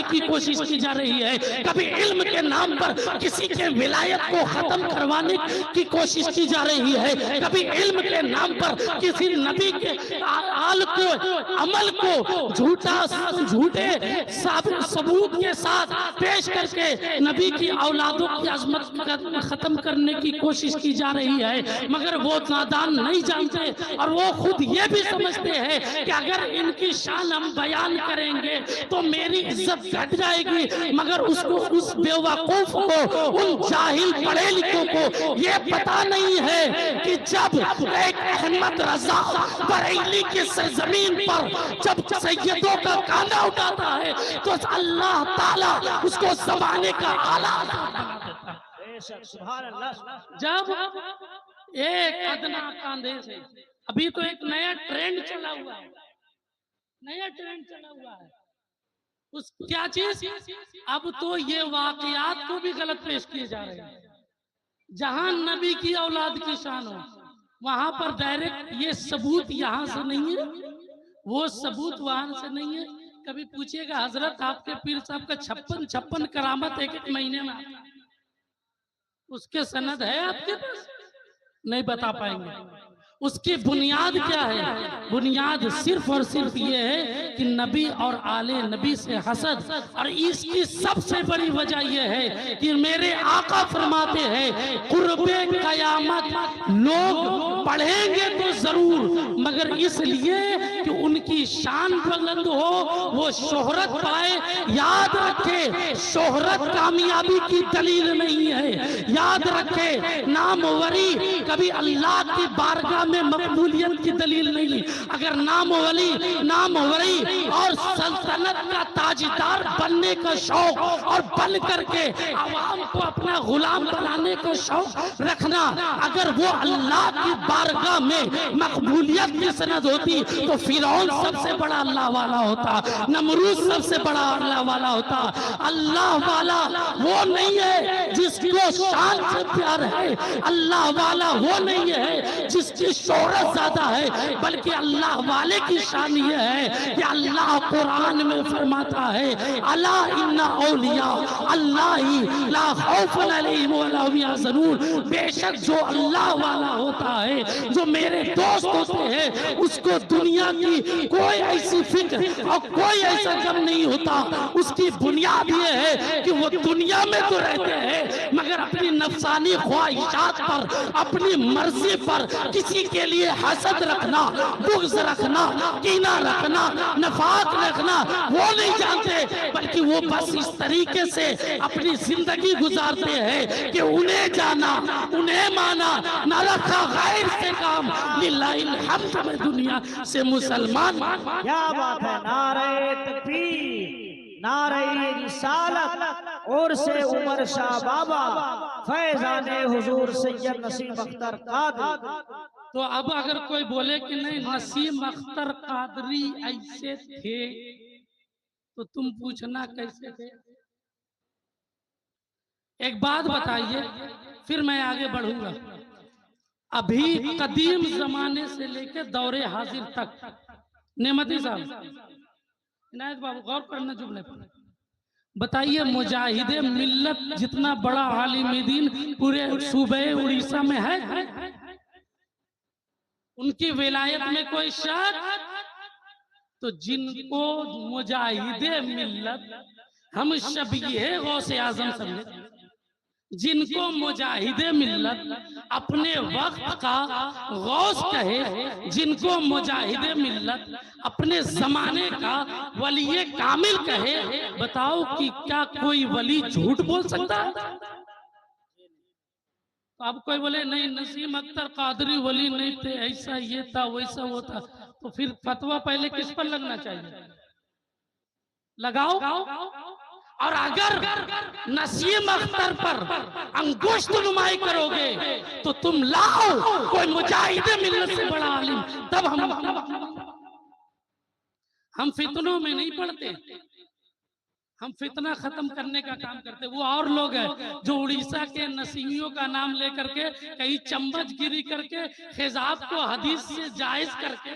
गिराने की कोशिश की जा रही है, कभी इल्म के नाम पर किसी के विलायत को खत्म करवाने की कोशिश की जा रही है, कभी इल्म के नाम पर किसी नबी के आल को अमल को झूठे सबूत के साथ पेश करके नबी की औलादों की अजमत खत्म करने की कोशिश की जा रही है। मगर वो नादान नहीं जानते और वो खुद ये भी समझते हैं कि अगर इनकी शान हम बयान करेंगे तो मेरी इज्जत घट जाएगी। मगर उसको, उस बेवकूफ को, उन जाहिल पढ़े लिखों को ये पता नहीं है कि जब एक अहमद रजा बरेली की सरजमीन पर जब सैयदों का कांधा उठाता है तो अल्लाह ताला उसको जमाने का आला बना देता है। जब एक अदना कांधे से, अभी तो एक नया ट्रेंड चला हुआ है, नया ट्रेंड चला हुआ है, उस क्या चीज, अब तो ये वाकयात को भी गलत पेश किए जा रहे हैं। जहां नबी की औलाद की शान हो वहां पर डायरेक्ट ये सबूत यहां से नहीं है, वो सबूत वहां से नहीं है। कभी पूछिएगा हजरत आपके पीर साहब का 56 करामत एक महीने में आता है, उसके सनद है आपके पास? नहीं बता पाएंगे। उसकी बुनियाद क्या है? बुनियाद सिर्फ और सिर्फ ये है कि नबी और आले नबी से हसद, और इसकी सबसे बड़ी वजह यह है कि मेरे आका फरमाते हैं कुर्बे कयामत लोग पढ़ेंगे तो जरूर, मगर इसलिए कि उनकी शान बुलंद हो, वो शोहरत पाए। याद रखे शोहरत कामयाबी की दलील नहीं है। याद रखे नामवरी कभी अल्लाह की बारगाह में मकबूलियत की दलील नहीं। अगर नामवरी और सल्तनत का ताजदार बनने का शौक और बन करके आवाम को अपना गुलाम बनाने का शौक रखना, अगर वो अल्लाह की बारगाह में मकबूलियत की सनद होती तो फिरौन सबसे बड़ा अल्लाह वाला होता, नमरूद सबसे बड़ा अल्लाह वाला होता। अल्लाह वाला वो नहीं है जिसको शान से प्यार है, अल्लाह वाला वो नहीं है जिसकी शोहरत ज्यादा है, बल्कि अल्लाह वाले की शान ये है कि अल्लाह कुरान में फरमाता है अला इन्ना औलिया अल्लाही ला खौफुन अलैहिम वला हुम यहज़नून। बेशक जो अल्लाह वाला होता है, जो मेरे दोस्त होते हैं, उसको दुनिया की कोई ऐसी फिक्र और कोई ऐसा गम नहीं होता। उसकी बुनियाद ये है कि वो दुनिया में तो रहते हैं मगर अपनी नफसानी ख्वाहिशात पर, अपनी मर्जी पर किसी के लिए हसद रखना, बुग़्ज़ रखना, कीना रखना, नफाक रखना वो नहीं जानते, बल्कि वो बस इस तरीके से अपनी जिंदगी गुजारते हैं कि उन्हें जाना, उन्हें माना, न रखा गैर से काम। लिल्लाहिल हम्द में दुनिया से मुसलमान। क्या बात है, नारे तकबीर, नारे रिसालत और से उमर शाह बाबा फैजाने हुजूर सैयद नसीम अख्तर कादरी। तो अब अगर कोई बोले कि नहीं नसीम अख्तर कादरी ऐसे थे तो तुम पूछना कैसे थे। एक बात बताइए फिर मैं आगे बढ़ूंगा। अभी कदीम जमाने से लेकर दौरे हाजिर तक, नेमती साहब, इनायत बाबू गौर करना जुमले पर, बताइए मुजाहिदे मिल्लत जितना बड़ा आलिम दीन पूरे सूबे उड़ीसा में है, उनकी विलायत में कोई शक? तो जिनको मुजाहिदे मिल्लत हम शबीहे गौसे आजम समझे, जिनको मुजाहिदे मिल्लत अपने वक्त का गौस कहे, जिनको मुजाहिदे मिल्लत अपने जमाने का वली कामिल कहे, बताओ कि क्या कोई वली झूठ बोल सकता है? तो अब कोई बोले नहीं नसीम अख्तर कादरी वली नहीं थे, ऐसा ये था वैसा वो था, तो फिर फतवा पहले किस पर लगना चाहिए? लगाओ। और अगर नसीम अख्तर पर अंगुष्ठ नुमाई करोगे तो तुम लाओ कोई मुजाहिदे मिल्लत से बड़ा आलिम, तब हम फितनों में नहीं पड़ते, हम फितना खत्म करने का काम करते। वो और लोग हैं जो उड़ीसा के नसीमियों का नाम लेकर के कहीं चम्मच गिरी करके खिजाब को हदीस से जायज करके,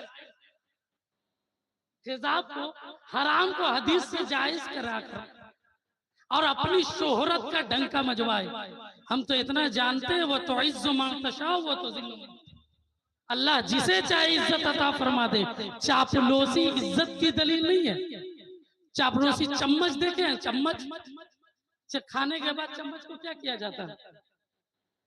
खिजाब को हराम को हदीस से जायज करा कर और अपनी शोहरत का डंका मजवाए। हम तो इतना जानते हैं, वो तो इज्जो मातशा, वो तो जिल्लु। अल्लाह जिसे चाहे इज्जत अता फरमा दे। चापलूसी इज्जत की दलील नहीं है। चापलूसी, चम्मच देखे हैं? चम्मच खाने के बाद चम्मच को क्या किया जाता है?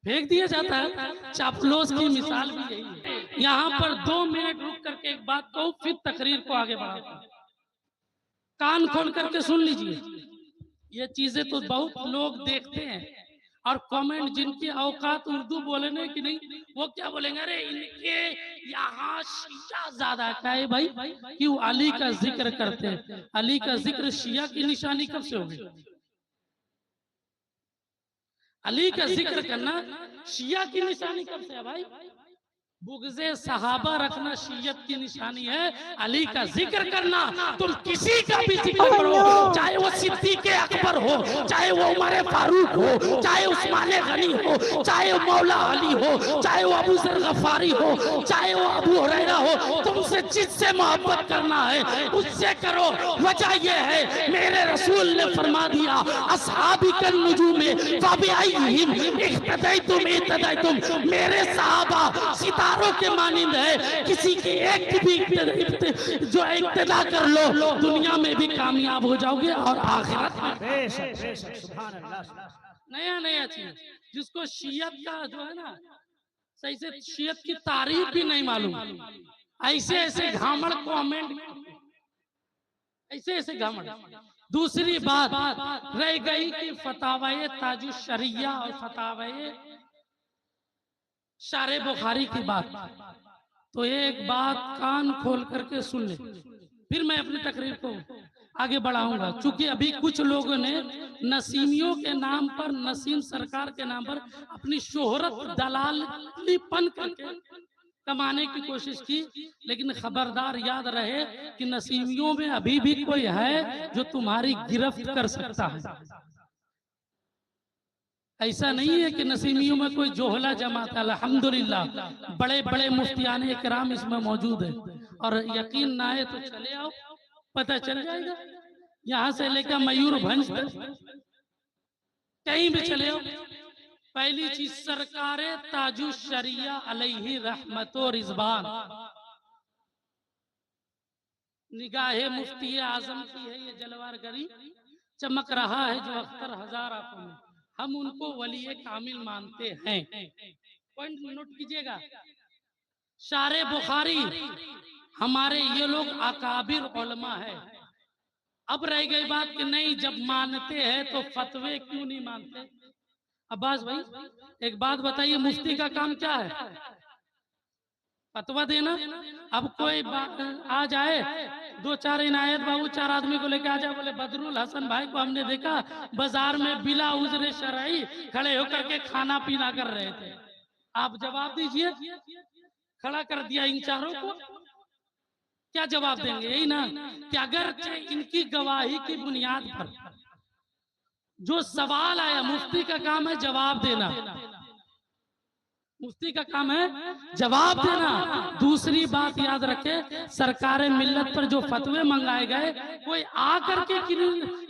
फेंक दिया जाता है। चापलूस की मिसाल भी यही है। यहाँ पर 2 मिनट रुक करके एक बात कहूं, फिर तकरीर को आगे बढ़ाता हूं। कान खोल करके सुन लीजिए। ये चीजें तो बहुत लोग देखते हैं और कमेंट, जिनकी औकात उर्दू बोलने की नहीं, वो क्या बोलेंगे, अरे इनके यहाँ शिया ज्यादा का है भाई, क्यों अली का जिक्र करते हैं। अली का जिक्र शिया की निशानी कब से होगी? अली का जिक्र करना शिया की निशानी कब से है भाई? बुग़्ज़े सहाबा रखना शियत की निशानी है। अली का जिक्र करना, तुम किसी का भी जिक्र करो, चाहे वो सिद्दीक़ अकबर हो, चाहे वो उमर फारूक हो, चाहे उस्मान गनी हो, चाहे वो मौला अली हो, चाहे वो अबू ज़र गफ़ारी हो, चाहे वो अबू हुरैरा हो, तुमसे जिससे मोहब्बत करना है उससे करो। वजह यह है, मेरे रसूल ने फरमा दिया, अस्हाबी कन नुजूम फबिअय्यिहिम इक़्तदैतुम इक़्तदैतुम। मेरे सहाबा सितारों के मानिंद है, किसी की एक भी जो इक्तदा कर लो, दुनिया में भी कामयाब हो जाओगे और आखिरत में। सुभान अल्लाह। नया नया चीज, जिसको शियत का जो है ना, सही से शियत की तारीफ भी नहीं मालूम, ऐसे ऐसे घामड़ कमेंट, ऐसे ऐसे घामड़। दूसरी बात रह गई कि फतावाए ताजुश शरिया और फतावाए शारे बुखारी की बात। तो एक बात कान खोल करके सुन ले, फिर मैं अपनी तकरीर को आगे बढ़ाऊंगा। चूंकि अभी कुछ लोगों ने नसीमियों के नाम पर, नसीम सरकार के नाम पर अपनी शोहरत दलालीपन करके कमाने की कोशिश की, लेकिन खबरदार याद रहे कि नसीमियों में अभी भी कोई है जो तुम्हारी गिरफ्त कर सकता है। ऐसा नहीं है कि नसीमियों में कोई जोहला जमात है। अल्हम्दुलिल्लाह बड़े बड़े मुफ्तियाने इकराम इसमें मौजूद है, और यकीन ना आए तो चले आओ, पता चल जाएगा। यहाँ से लेकर मयूरभंज तक कहीं भी चले आओ। पहली चीज, सरकारे ताजुश शरिया अलैहि रहमतो रिजवान, निगाहे मुफ्ती आजम की है ये जलवार गरी, चमक रहा है जो अख्तर हजार आंखों में। हम उनको वली कामिल मानते हैं। पॉइंट नोट कीजिएगा। शारे बुखारी हमारे ये लोग अकाबिर उलमा है। अब रह गई बात कि नहीं, जब मानते हैं तो फतवे क्यों नहीं मानते? अब्बास भाई एक बात बताइए, मुफ्ती का काम क्या है? फतवा देना। अब कोई आ जाए, 2-4 इनायत बाबू 4 आदमी को लेके आ जाए, बोले बदरुल हसन भाई को हमने देखा बाजार में बिला उजरे शरई खड़े होकर के खाना पीना कर रहे थे, आप जवाब दीजिए। खड़ा कर दिया इन चारों को, क्या जवाब देंगे? यही ना कि अगर इनकी गवाही की बुनियाद पर जो सवाल आया, मुफ्ती का काम है जवाब देना, मुफ्ती का काम है जवाब देना। दूसरी बात याद रखे, सरकारें मिल्लत पर जो फतवे मंगाए गए, कोई आकर के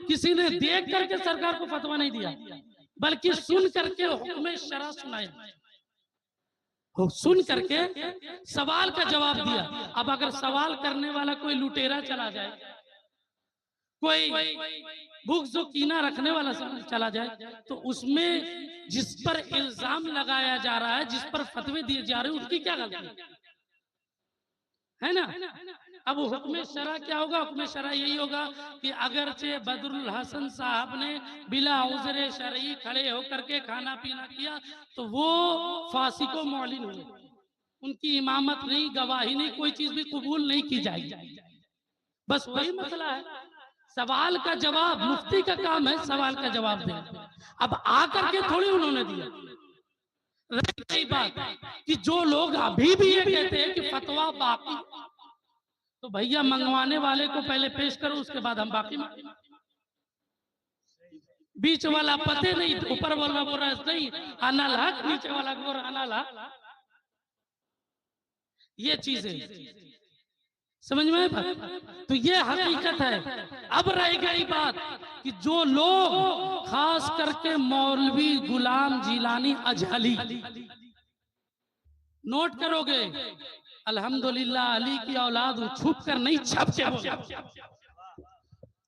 किसी ने देख करके सरकार को फतवा नहीं दिया, बल्कि सुन करके हुक्म शरा सुनाया, सुन करके सवाल का जवाब दिया। अब अगर सवाल करने वाला कोई लुटेरा चला जाए, कोई बुग़्ज़ व कीना रखने वाला चला जाए, तो उसमें जिस पर इल्जाम लगाया जा रहा है, जिस पर फतवे दिए जा रहे हैं, उसकी क्या गलती है ना? अब हुक्म शरा क्या होगा? हुक्म शरा यही होगा कि अगरचे बदरुल हसन साहब ने बिला उज़रे शरई खड़े होकर के खाना पीना किया, तो वो फांसी को मौलिन हुए, उनकी इमामत नहीं, गवाही नहीं, कोई चीज भी कबूल नहीं की जाएगी। बस वही मसला है। सवाल का जवाब, मुफ्ती का काम है सवाल का जवाब देना। अब आकर के थोड़ी उन्होंने दिया। रही बात कि जो लोग अभी भी ये कहते हैं कि फतवा बाकी, तो भैया मंगवाने वाले को पहले पेश करो, उसके बाद हम बाकी मांगेंगे। बीच वाला पते नहीं, ऊपर वाला बोल रहा नहीं अनल हक, नीचे वाला बोल रहा अनल हक। ये चीजें समझ में आए बात? तो ये हकीकत है। अब रह गई बात कि जो लोग खास करके मौलवी गुलाम जिलानी अजहली, नोट करोगे, अल्हम्दुलिल्लाह अली की औलाद हूं, छुप कर नहीं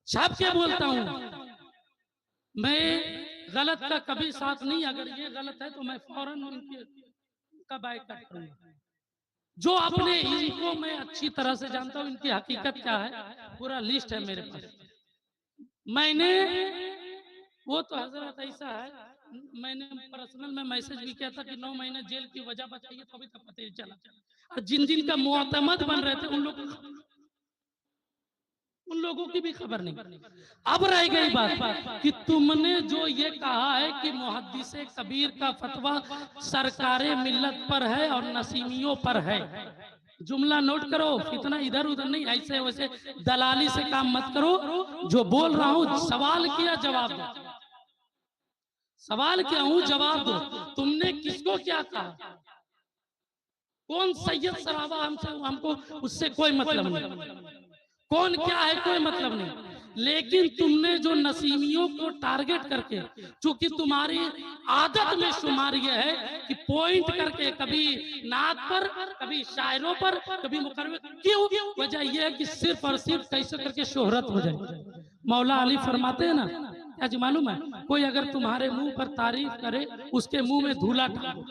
छप के बोलता हूं। मैं गलत का कभी साथ नहीं, अगर ये गलत है तो मैं फौरन उनका बाइकआउट करूंगा। जो अपने इनको मैं अच्छी तरह से जानता हूं, इनकी हकीकत क्या है, पूरा लिस्ट है मेरे पास। मैंने वो तो हजरत ऐसा है, मैंने पर्सनल में मैसेज भी किया था कि 9 महीने जेल की वजह बताइए, तो अभी तक पता ही चला। और जिन जिन का मुअतमद बन रहे थे उन लोगों की भी खबर नहीं। अब रह गई बात कि तुमने जो ये कहा है कि मुहद्दिसे कबीर का फतवा सरकारे मिल्लत पर है और नसीमियों पर है, जुमला नोट करो, इतना इधर उधर नहीं, ऐसे वैसे दलाली से काम मत करो। जो बोल रहा हूं, सवाल किया जवाब दो, सवाल किया हूं जवाब दो। तुमने किसको क्या कहा? कौन सैयद सराबा? हमको उससे कोई मतलब नहीं, कौन क्या है कोई मतलब नहीं। लेकिन तुमने जो नसीमियों को टारगेट करके, चूंकि तुम्हारी आदत में शुमार यह है कि पॉइंट करके कभी नात पर, कभी शायरों पर, कभी मुकर्रर, क्यों? वजह यह है कि सिर्फ और सिर्फ कैसे करके शोहरत हो जाए। मौला अली फरमाते हैं ना, क्या जी मालूम है, कोई अगर तुम्हारे मुंह पर तारीफ करे, उसके मुंह में धूला डाल दो,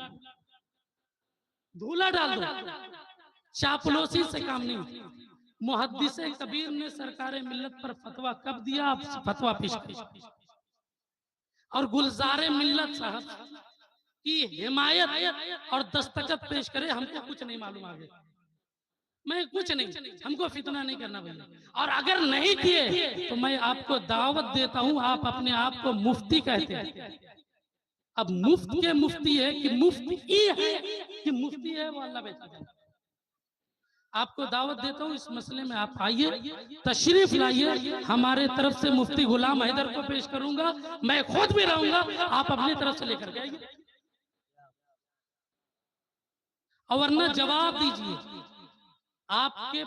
धूला डाल दो, चापलूसी से काम नहीं। मुहद्दिसे कबीर ने सरकारे मिल्लत पर फतवा कब दिया? आप फतवा पेश करें और गुलजारे मिल्लत साहब की हिमायत और दस्तखत पेश करे। हमको कुछ नहीं मालूम आगे, मैं कुछ नहीं, हमको फितना नहीं करना भैया। और अगर नहीं किए तो मैं आपको दावत देता हूं, आप अपने आप को मुफ्ती कहते हैं। अब मुफ्त के मुफ्ती है कि मुफ्ती है कि मुफ्ती है, वो अल्लाह बेहतर है। आपको दावत देता हूं, इस मसले में आप आइए, तशरीफ लाइए। हमारे तरफ से मुफ्ती गुलाम हैदर को पेश करूंगा, मैं खुद भी रहूंगा, आप अपनी तरफ से लेकर के आइए, और वरना जवाब दीजिए। आपके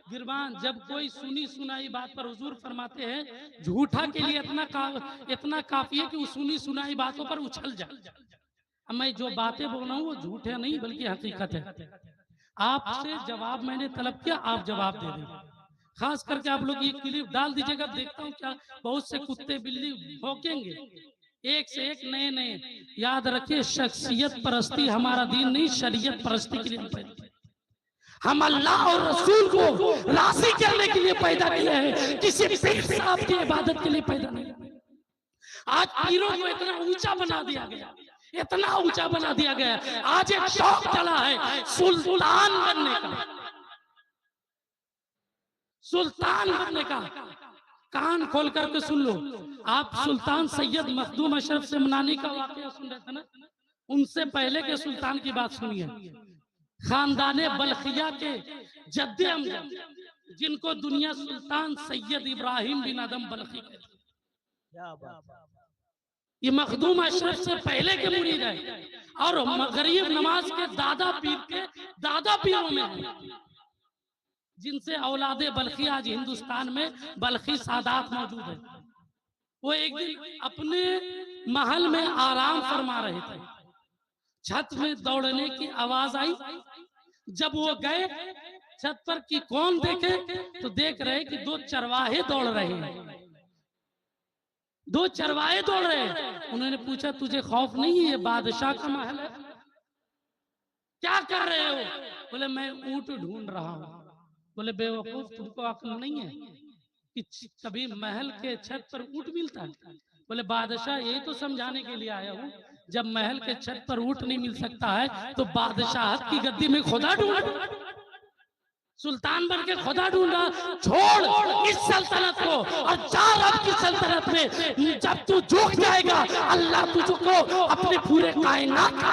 गिरबान जब कोई सुनी सुनाई बात पर हुजूर फरमाते हैं, झूठा के लिए इतना काफी है कि वो सुनी सुनाई बातों पर उछल जाए। अब मैं जो बातें बोल रहा हूँ वो झूठे नहीं बल्कि हकीकत है। आपसे जवाब मैंने तलब किया, आप जवाब दे देंगे। खास करके आप लोग ये क्लिप डाल दीजिएगा, देखता हूँ क्या बहुत से कुत्ते बिल्ली भौंकेंगे, एक से एक नए नए। याद रखिए, शख्सियत परस्ती हमारा दीन नहीं, शरीयत परस्ती के लिए पैदा। हम अल्लाह और रसूल को राजी करने के लिए पैदा किए हैं, किसी पीर साहब की इबादत के लिए पैदा नहीं। आज पीरों को इतना ऊंचा बना दिया गया, इतना ऊंचा बना दिया गया। आज एक शौक चला है सुल्तान बनने का, सुल्तान बनने का। कान खोल करके सुन लो, आप सुल्तान सैयद मखदूम अशरफ से मनानी का वाकया सुन रहे थे ना, उनसे पहले के सुल्तान की बात सुनिए। खानदाने बल्खिया के जद्दे अमजद, जिनको दुनिया सुल्तान सैयद इब्राहिम बिन आदम बल्खी कहती, ये मखदूम अशरफ से पहले के मुरीद है और गरीब नवाज के दादा पीर के दादा पीरों में है, जिनसे औलादे बल्खी आज हिंदुस्तान में बल्खी सादात मौजूद है। वो एक दिन अपने महल में आराम फरमा रहे थे, छत में दौड़ने की आवाज आई। जब वो गए छत पर कि कौन देखे, तो देख रहे कि दो चरवाहे दौड़ रहे हैं, दो चरवाहे दौड़ रहे हैं। उन्होंने पूछा, तुझे खौफ नहीं है, ये बादशाह का महल है, क्या कर रहे हो? बोले, मैं ऊंट ढूंढ रहा हूं। बोले, बेवकूफ, तुमको अक्ल नहीं है कि कभी महल के छत पर ऊंट मिलता है? बोले, बादशाह यही तो समझाने के लिए आया हूं, जब महल के छत पर ऊंट नहीं मिल सकता है तो बादशाहत की गद्दी में खुदा ढूंढ, सुल्तान बन के खुदा ढूंढा। छोड़ इस सल्तनत को और जा रब की सल्तनत में। जब तू झुक जाएगा, अल्लाह तुझको अपने पूरे कायनात का